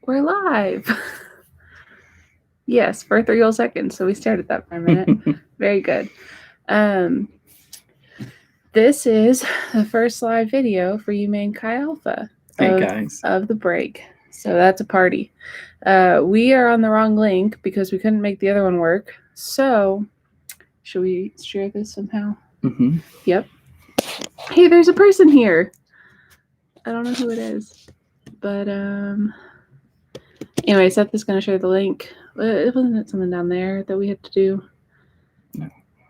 We're live. Yes, for 3 whole seconds. So we started that for a minute. Very good. This is the first live video for you main Chi Alpha of the break. So that's a party. We are on the wrong link because we couldn't make the other one work. So should we share this somehow? Mm-hmm. Yep. Hey, there's a person here. I don't know who it is. But anyway, Seth is going to share the link. It wasn't something down there that we had to do.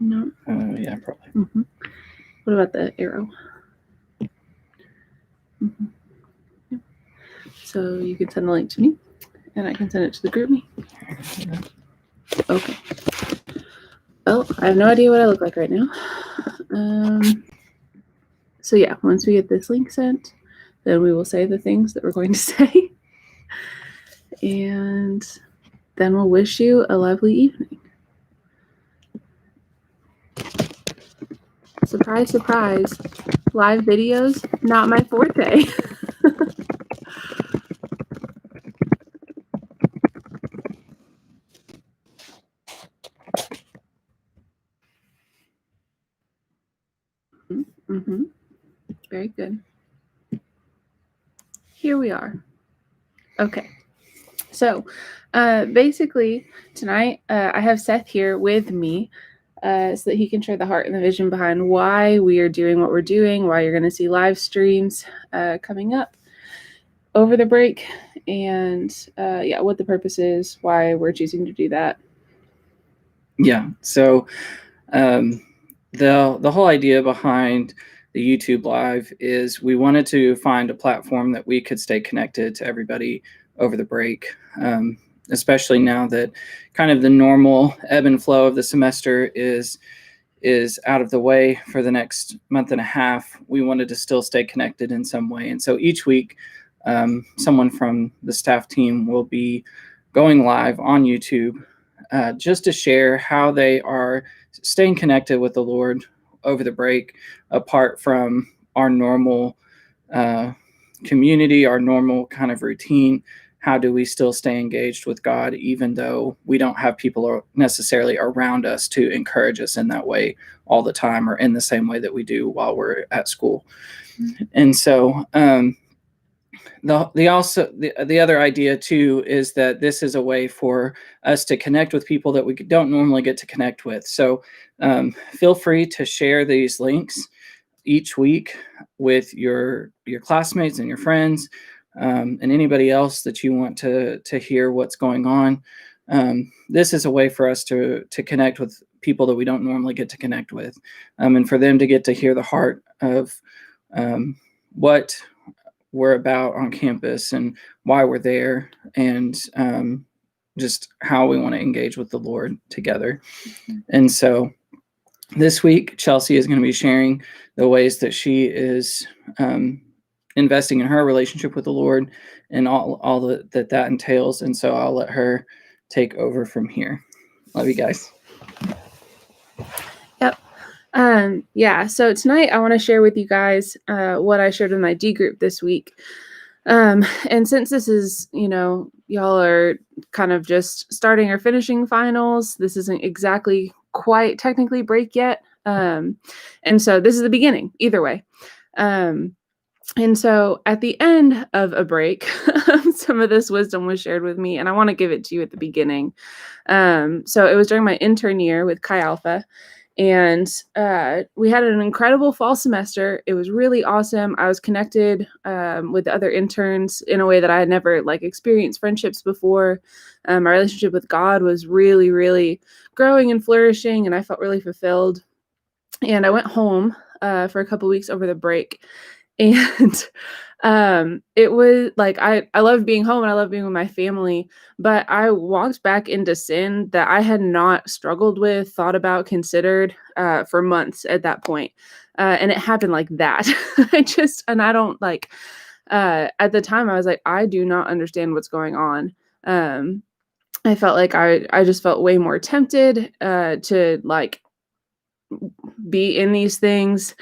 No. Yeah, probably. Mm-hmm. What about the arrow? Mm-hmm. Yep. So you can send the link to me, and I can send it to the group me. Okay. Well, I have no idea what I look like right now. So yeah, once we get this link sent, then we will say the things that we're going to say. And then we'll wish you a lovely evening. Surprise, surprise. Live videos, not my forte. Mm-hmm. Very good. Here we are. Okay. So basically tonight I have Seth here with me so that he can share the heart and the vision behind why we are doing what we're doing, why you're going to see live streams coming up over the break, and what the purpose is, why we're choosing to do that. Yeah. So the whole idea behind the YouTube Live is we wanted to find a platform that we could stay connected to everybody over the break, especially now that kind of the normal ebb and flow of the semester is out of the way for the next month and a half. We wanted to still stay connected in some way. And so each week, someone from the staff team will be going live on YouTube just to share how they are staying connected with the Lord over the break, apart from our normal community, our normal kind of routine. How do we still stay engaged with God, even though we don't have people necessarily around us to encourage us in that way all the time, or in the same way that we do while we're at school? Mm-hmm. And so the other idea too is that this is a way for us to connect with people that we don't normally get to connect with. So feel free to share these links each week with your classmates and your friends, and anybody else that you want to hear what's going on. This is a way for us to connect with people that we don't normally get to connect with, and for them to get to hear the heart of what we're about on campus and why we're there, and just how we want to engage with the Lord together. Mm-hmm. And so this week, Chelsea is going to be sharing the ways that she is investing in her relationship with the Lord and all that entails. And so I'll let her take over from here. Love you guys. Yep. So tonight I want to share with you guys what I shared in my D group this week. And since this is, y'all are kind of just starting or finishing finals, this isn't exactly quite technically break yet. And so this is the beginning either way. And so at the end of a break, some of this wisdom was shared with me, and I want to give it to you at the beginning. So it was during my intern year with Chi Alpha, and we had an incredible fall semester. It was really awesome. I was connected with other interns in a way that I had never experienced friendships before. My relationship with God was really, really growing and flourishing, and I felt really fulfilled. And I went home for a couple weeks over the break. And it was I love being home and I love being with my family, but I walked back into sin that I had not struggled with, thought about, considered for months at that point. And it happened like that. I don't at the time I was like, I do not understand what's going on. I felt like I just felt way more tempted to be in these things.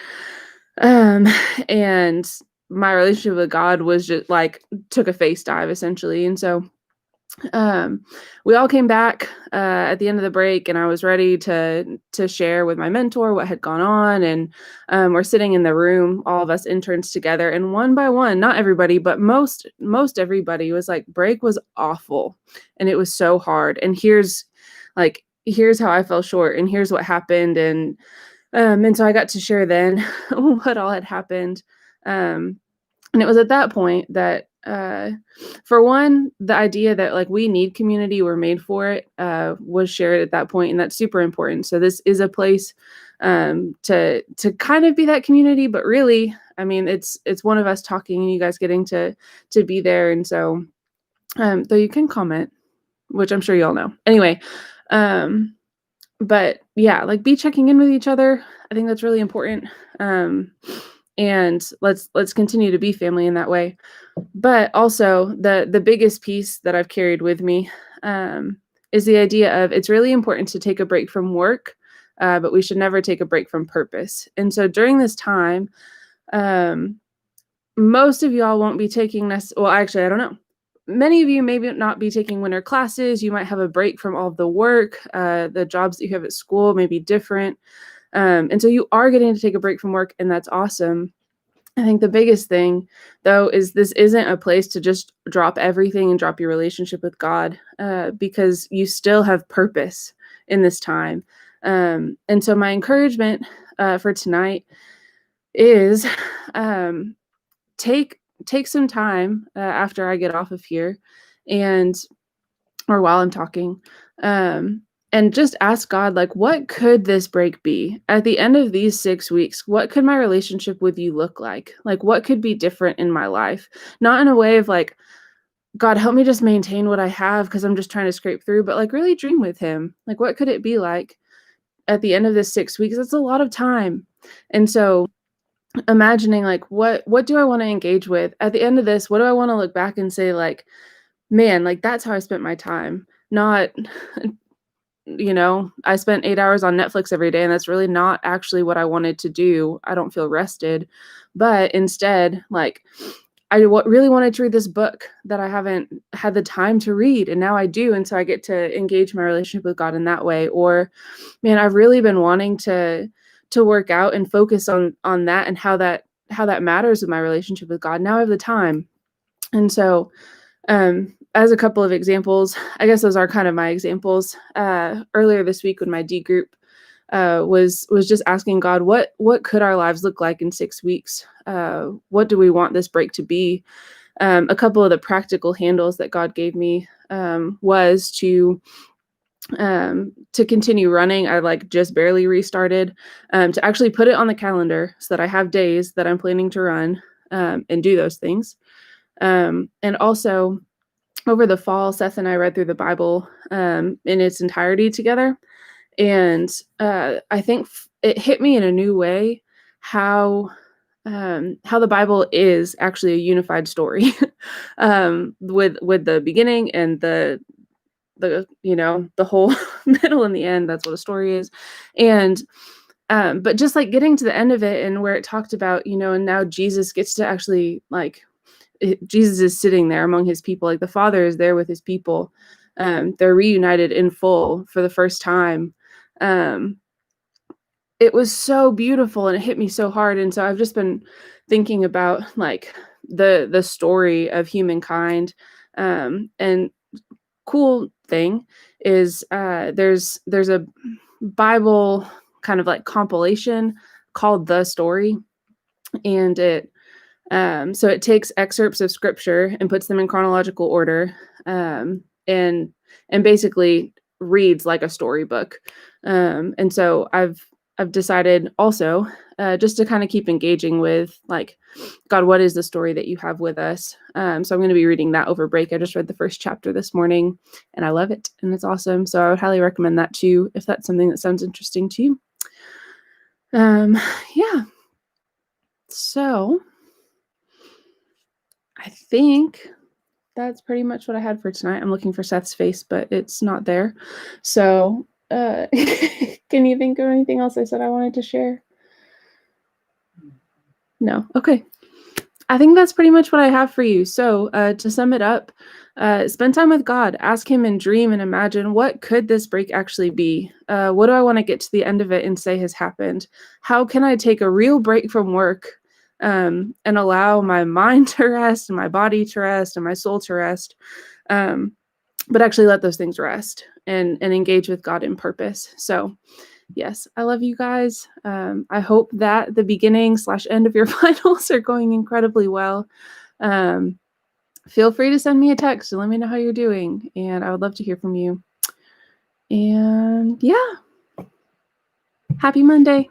And my relationship with God was just like took a face dive essentially. And so um, we all came back at the end of the break, and I was ready to share with my mentor what had gone on. And we're sitting in the room, all of us interns together, and one by one, not everybody, but most everybody was like, break was awful, and it was so hard. And here's how I fell short, and here's what happened. And so I got to share then what all had happened. And it was at that point that, for one, the idea that like we need community, we're made for it, was shared at that point, and that's super important. So this is a place to kind of be that community, but really, I mean, it's one of us talking and you guys getting to be there. And so, though you can comment, which I'm sure you all know. Anyway, um, but yeah, like be checking in with each other. I think that's really important. Um, and let's continue to be family in that way. But also the biggest piece that I've carried with me is the idea of it's really important to take a break from work, but we should never take a break from purpose. And so during this time, um, most of y'all won't be taking well, actually, I don't know. Many of you maybe not be taking winter classes. You might have a break from all of the work. The jobs that you have at school may be different. And so you are getting to take a break from work, and that's awesome. I think the biggest thing, though, is this isn't a place to just drop everything and drop your relationship with God, because you still have purpose in this time. And so my encouragement for tonight is um, take take some time after I get off of here, and or while I'm talking, um, and just ask God, like, what could this break be? At the end of these 6 weeks, what could my relationship with you look like? Like, what could be different in my life? Not in a way of like, God, help me just maintain what I have because I'm just trying to scrape through, but like really dream with him. Like, what could it be like at the end of this 6 weeks? That's a lot of time. And so imagining like what do I want to engage with? At the end of this, what do I want to look back and say, like, man, like that's how I spent my time. Not I spent 8 hours on Netflix every day, and that's really not actually what I wanted to do. I don't feel rested. But instead, like, really wanted to read this book that I haven't had the time to read, and now I do, and so I get to engage my relationship with God in that way. Or, man, I've really been wanting to work out and focus on that and how that matters with my relationship with God. Now I have the time. And so as a couple of examples, I guess those are kind of my examples. Earlier this week when my D group was just asking God, what could our lives look like in 6 weeks? What do we want this break to be? A couple of the practical handles that God gave me was to continue running. I like just barely restarted, to actually put it on the calendar so that I have days that I'm planning to run and do those things. And also, over the fall, Seth and I read through the Bible in its entirety together. And I think it hit me in a new way how the Bible is actually a unified story, with the beginning and the whole middle and the end. That's what a story is. And but just like getting to the end of it and where it talked about, and now Jesus gets to actually like Jesus is sitting there among his people, like the Father is there with his people. They're reunited in full for the first time. Um, it was so beautiful and it hit me so hard. And so I've just been thinking about like the story of humankind. And cool thing is there's a Bible kind of like compilation called The Story, and so it takes excerpts of scripture and puts them in chronological order, and basically reads like a storybook. And so I've decided also just to kind of keep engaging with like, God, what is the story that you have with us? So I'm going to be reading that over break. I just read the first chapter this morning, and I love it, and it's awesome. So I would highly recommend that too, if that's something that sounds interesting to you. Yeah. So I think that's pretty much what I had for tonight. I'm looking for Seth's face, but it's not there. So, can you think of anything else I said I wanted to share? No. Okay. I think that's pretty much what I have for you. So, to sum it up, spend time with God. Ask Him and dream and imagine, what could this break actually be? What do I want to get to the end of it and say has happened? How can I take a real break from work, and allow my mind to rest and my body to rest and my soul to rest, um, but actually let those things rest and engage with God in purpose. So, yes, I love you guys. I hope that the beginning slash end of your finals are going incredibly well. Um, Feel free to send me a text and let me know how you're doing. And I would love to hear from you. And yeah, happy Monday.